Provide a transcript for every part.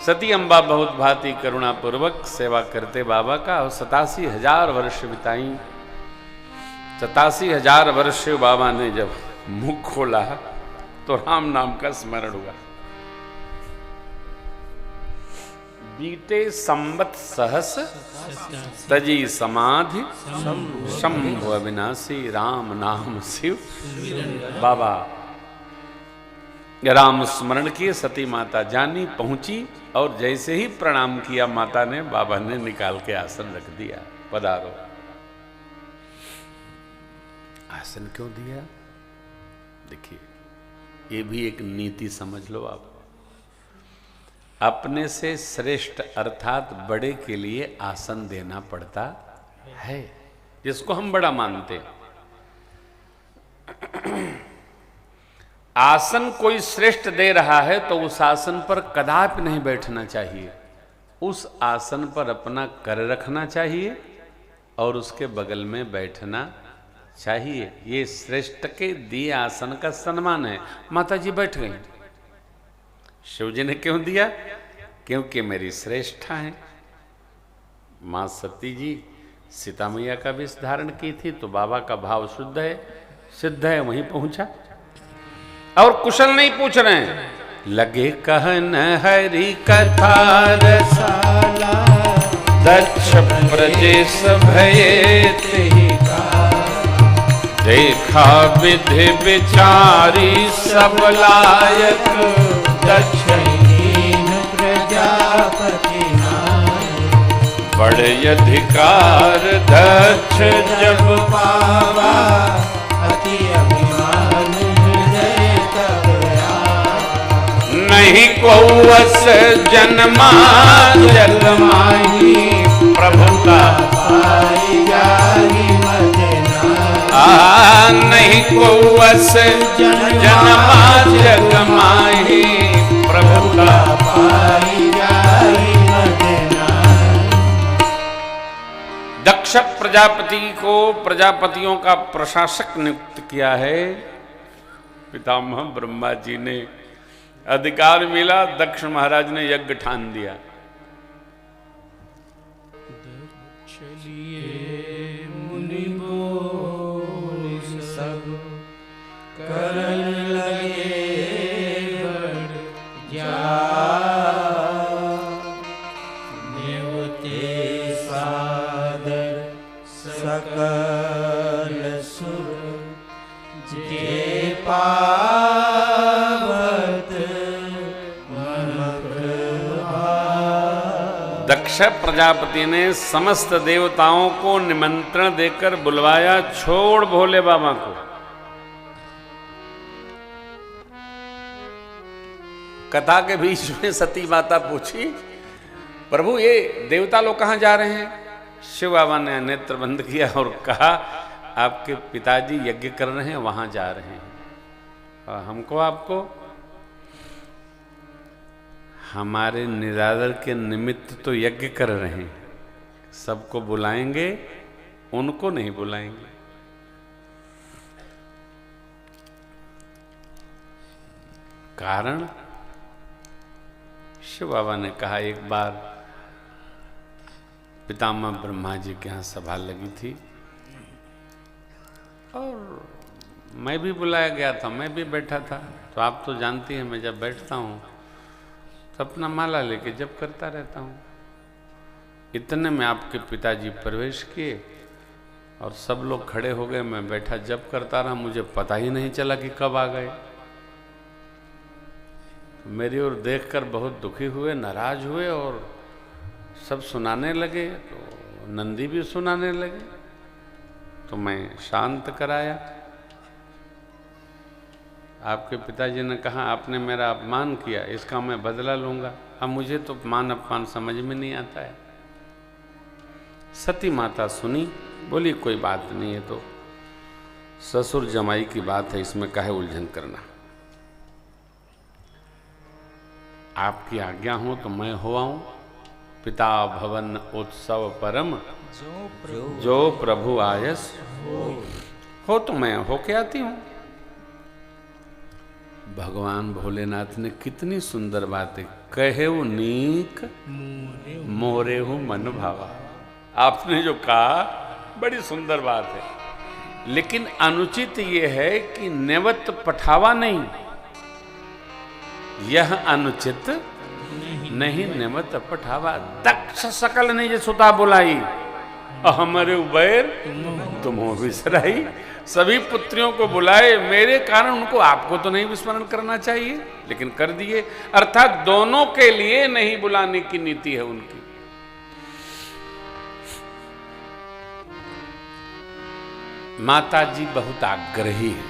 सती अम्बा बहुत भांति करुणा पूर्वक सेवा करते बाबा का, और 87,000 वर्ष बिताई। 87,000 वर्ष बाबा ने जब मुख खोला तो राम नाम का स्मरण हुआ। बीते संवत सहस तजी समाधि शंभु अविनाशी, राम नाम शिव। बाबा राम स्मरण किए, सती माता जानी पहुंची, और जैसे ही प्रणाम किया माता ने, बाबा ने निकाल के आसन रख दिया। पधारो। आसन क्यों दिया? देखिए, ये भी एक नीति समझ लो आप। अपने से श्रेष्ठ अर्थात बड़े के लिए आसन देना पड़ता है, जिसको हम बड़ा मानते हैं। आसन कोई श्रेष्ठ दे रहा है तो उस आसन पर कदापि नहीं बैठना चाहिए। उस आसन पर अपना कर रखना चाहिए और उसके बगल में बैठना चाहिए। ये श्रेष्ठ के दिए आसन का सम्मान है। माता जी बैठ गई। शिव जी ने क्यों दिया? क्योंकि मेरी श्रेष्ठा है। मां सती जी सीता मैया का वेश धारण की थी, तो बाबा का भाव शुद्ध है, सिद्ध है, वहीं पहुंचा। और कुशल नहीं पूछ रहे हैं, लगे कहन हरि कथा रसाला, दक्ष प्रजेश भये तेहि का, देखा विधि विचारी सब लायक, दक्षहीन प्रजापति नायक। बड़े अधिकार दक्ष जब पावा, अति अभिमान हृदय तब आवा। नहीं को वस जन्मा जग माही, प्रभुता पाई जाहि मद नाहि। नहीं को वस जन्मा जग माही, प्रभुता पाई जाहि मद नाहि। दक्ष प्रजापति को प्रजापतियों का प्रशासक नियुक्त किया है। पितामह ब्रह्मा जी ने अधिकार मिला, दक्ष महाराज ने यज्ञ ठान दिया। चलिए मुनि बोल सब करन लगे बड़ नेवते सादर सकल सुर, जे पावत मन प्रभा। दक्ष प्रजापति ने समस्त देवताओं को निमंत्रण देकर बुलवाया, छोड़ भोले बाबा को। कथा के बीच में सती माता पूछी, प्रभु ये देवता लोग कहां जा रहे हैं? शिव बाबा ने नेत्र बंद किया और कहा, आपके पिताजी यज्ञ कर रहे हैं, वहां जा रहे हैं। और हमको आपको हमारे निरादर के निमित्त तो यज्ञ कर रहे हैं, सबको बुलाएंगे, उनको नहीं बुलाएंगे। कारण शिव बाबा ने कहा, एक बार पितामह ब्रह्मा जी के यहाँ सभा लगी थी और मैं भी बुलाया गया था, मैं भी बैठा था। तो आप तो जानती हैं, मैं जब बैठता हूँ तो अपना माला लेके जप करता रहता हूँ। इतने में आपके पिताजी प्रवेश किए और सब लोग खड़े हो गए, मैं बैठा जप करता रहा, मुझे पता ही नहीं चला कि कब आ गए। मेरी ओर देखकर बहुत दुखी हुए, नाराज हुए और सब सुनाने लगे। तो नंदी भी सुनाने लगे, तो मैं शांत कराया। आपके पिताजी ने कहा, आपने मेरा अपमान किया, इसका मैं बदला लूंगा। अब मुझे तो मान अपमान समझ में नहीं आता है। सती माता सुनी, बोली कोई बात नहीं है, तो ससुर जमाई की बात है, इसमें काहे उलझन करना। आपकी आज्ञा हो तो मैं हो आऊं। पिता भवन उत्सव परम, जो प्रभु आयस हो तो मैं होके आती हूं। भगवान भोलेनाथ ने कितनी सुंदर बात है, कहे वो नीक मोरे हूं मन भावा। आपने जो कहा बड़ी सुंदर बात है, लेकिन अनुचित ये है कि नेवत पठावा नहीं, यह अनुचित नहीं नेवत पठावा। दक्ष सकल नहीं जे सुता बुलाई, हमारे उबैर तुम हो विसराई। सभी पुत्रियों को बुलाए, मेरे कारण उनको आपको तो नहीं विस्मरण करना चाहिए, लेकिन कर दिए। अर्थात दोनों के लिए नहीं बुलाने की नीति है उनकी। माता जी बहुत आग्रही है।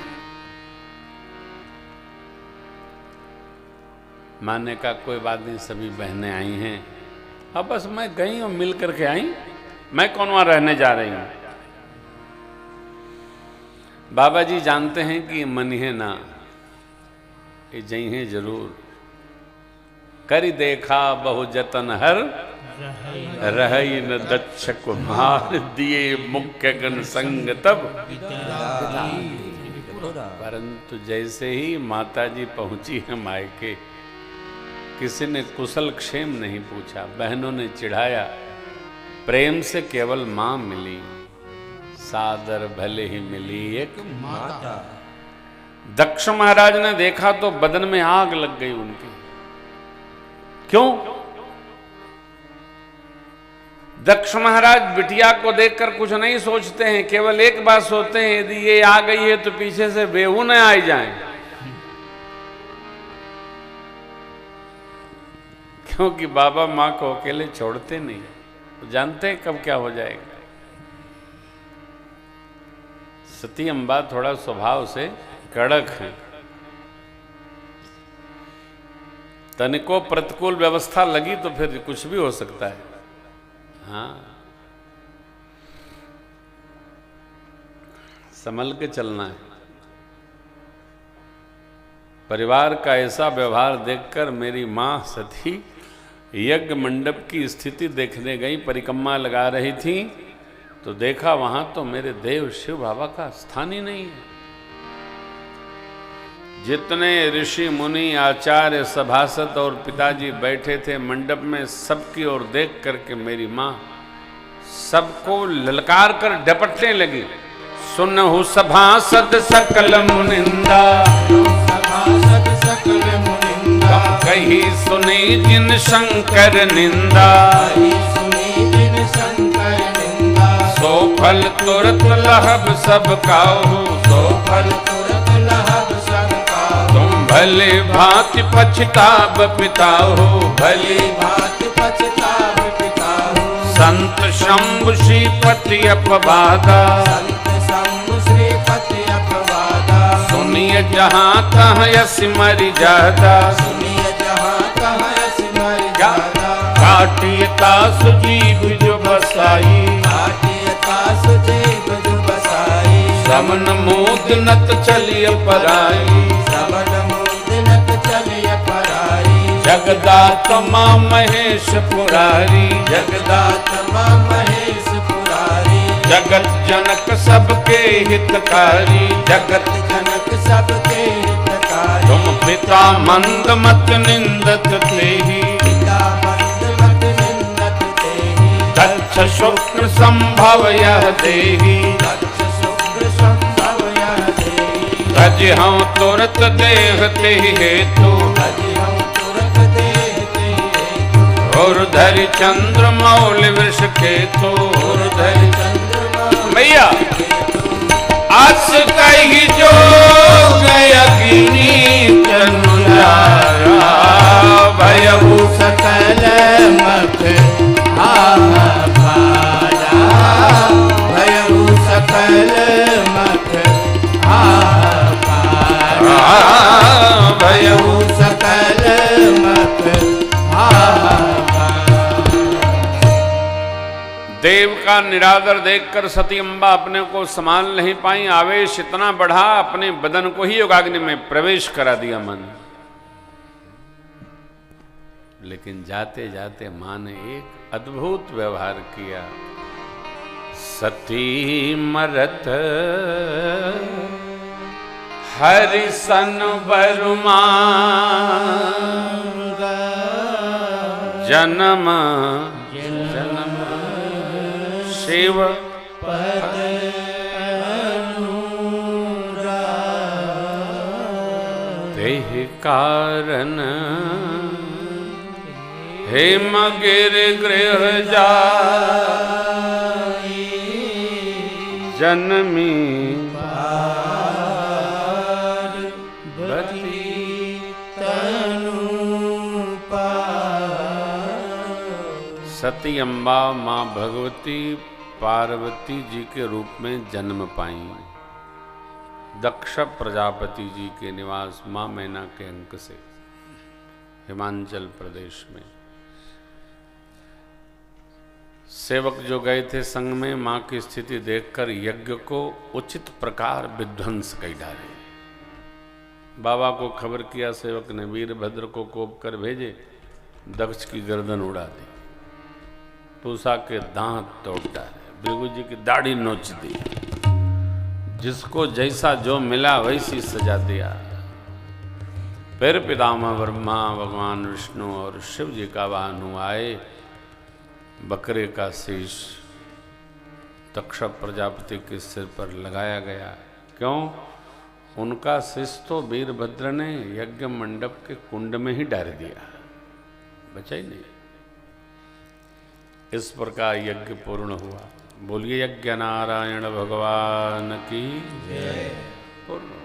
माने का कोई बात नहीं, सभी बहनें आई हैं, अब बस मैं गई और मिल करके आई, मैं कौन वहां रहने जा रही हूं। बाबा जी जानते हैं कि मनिहे ना, ये जइहे जरूर। करी देखा बहु जतन हर रही न दक्ष कुमार, दिए मुख्य गण संग तब। परंतु जैसे ही माता जी पहुंची है मायके, किसी ने कुशल क्षेम नहीं पूछा, बहनों ने चिढ़ाया, प्रेम से केवल मां मिली, सादर भले ही मिली एक माता। दक्ष महाराज ने देखा तो बदन में आग लग गई उनकी। क्यों? दक्ष महाराज बिटिया को देखकर कुछ नहीं सोचते हैं, केवल एक बात सोचते हैं, यदि ये आ गई है तो पीछे से बेहू न आ जाए, क्योंकि बाबा मां को अकेले छोड़ते नहीं, तो जानते हैं कब क्या हो जाएगा। सती अम्बा थोड़ा स्वभाव से कड़क है, तनिको प्रतिकूल व्यवस्था लगी तो फिर कुछ भी हो सकता है। हाँ, संभल के चलना है। परिवार का ऐसा व्यवहार देखकर मेरी मां सती यज्ञ मंडप की स्थिति देखने गई, परिक्रमा लगा रही थी, तो देखा वहां तो मेरे देव शिव बाबा का स्थान ही नहीं है। जितने ऋषि मुनि आचार्य सभासद और पिताजी बैठे थे मंडप में, सबकी ओर देख करके मेरी मां सबको ललकार कर डपटने लगी। सुनहु सभासद सकल मुनिंदा, सभासद सकल मुनिंदा, कही सुनी जिन शंकर निंदा, सुनी जिन शंकर निंदा, सो फल तुरत लहब सब काहू, सो फल तुरत लहब सब काहू, तुम भले भांति पछताब पिताहु, भले भांति पछताब पिताहु, संत शंभु श्रीपति अपवादा, संत शंभु श्रीपति अपवादा, सुनिए जहाँ तहाँ यस मरि जादा, सुनिए जहाँ तहाँ यस मरि जादा, काटियता सुजीव जो बसाई, काटियता सुजीव जो बसाई, श्रवण मूद नत चलिय पराई, श्रवण मूद नत चलिय पराई, जगदात्मा महेश पुरारी, जगदात्मा महेश पुरारी, जगत जनक सबके हितकारी, जगत जनक सबके हितकारी, तुम पिता मंद मत निंदत तेहि, पिता मंद मत निंदत तेहि, दक्ष शुक्र संभव यह देहि, दक्ष शुक्र संभव यह देहि, तज हम तुरत देह तेहि हेतु, तज हम तुरत देह तेहि हेतु, और धरि चंद्र मौल वृष केतु, और धरि भैया आस कही जो गयगिनी तनुजारा, भयहु सकल मख आभारा, भयहु सकल मख आभारा, भयहु सकल मख आभारा। देव का निरादर देखकर सती अम्बा अपने को संभाल नहीं पाई, आवेश इतना बढ़ा, अपने बदन को ही योगाग्नि में प्रवेश करा दिया मन। लेकिन जाते जाते मां ने एक अद्भुत व्यवहार किया। सती मरत हरि सन बरुमा जन्म जन्म शिव पद तेह कारण हेम गिर गृह जाई जन्मी सती अम्बा माँ भगवती पार्वती जी के रूप में जन्म पाई। दक्ष प्रजापति जी के निवास माँ मैना के अंक से हिमाचल प्रदेश में। सेवक जो गए थे संग में माँ की स्थिति देखकर यज्ञ को उचित प्रकार विध्वंस कर डाले। बाबा को खबर किया, सेवक ने वीरभद्र को कोप कर भेजे, दक्ष की गर्दन उड़ा दी, पूसा के दांत तोड़ डाले, भृगु जी की दाढ़ी नोच दी, जिसको जैसा जो मिला वैसी सजा दिया। फिर पितामह ब्रह्मा, भगवान विष्णु और शिव जी का वाहन आए, बकरे का शीश दक्ष प्रजापति के सिर पर लगाया गया। क्यों? उनका शीश तो वीरभद्र ने यज्ञ मंडप के कुंड में ही डाल दिया, बचा ही नहीं। इस प्रकार यज्ञ पूर्ण हुआ। बोलिए यज्ञ नारायण भगवान की जय। पूर्ण।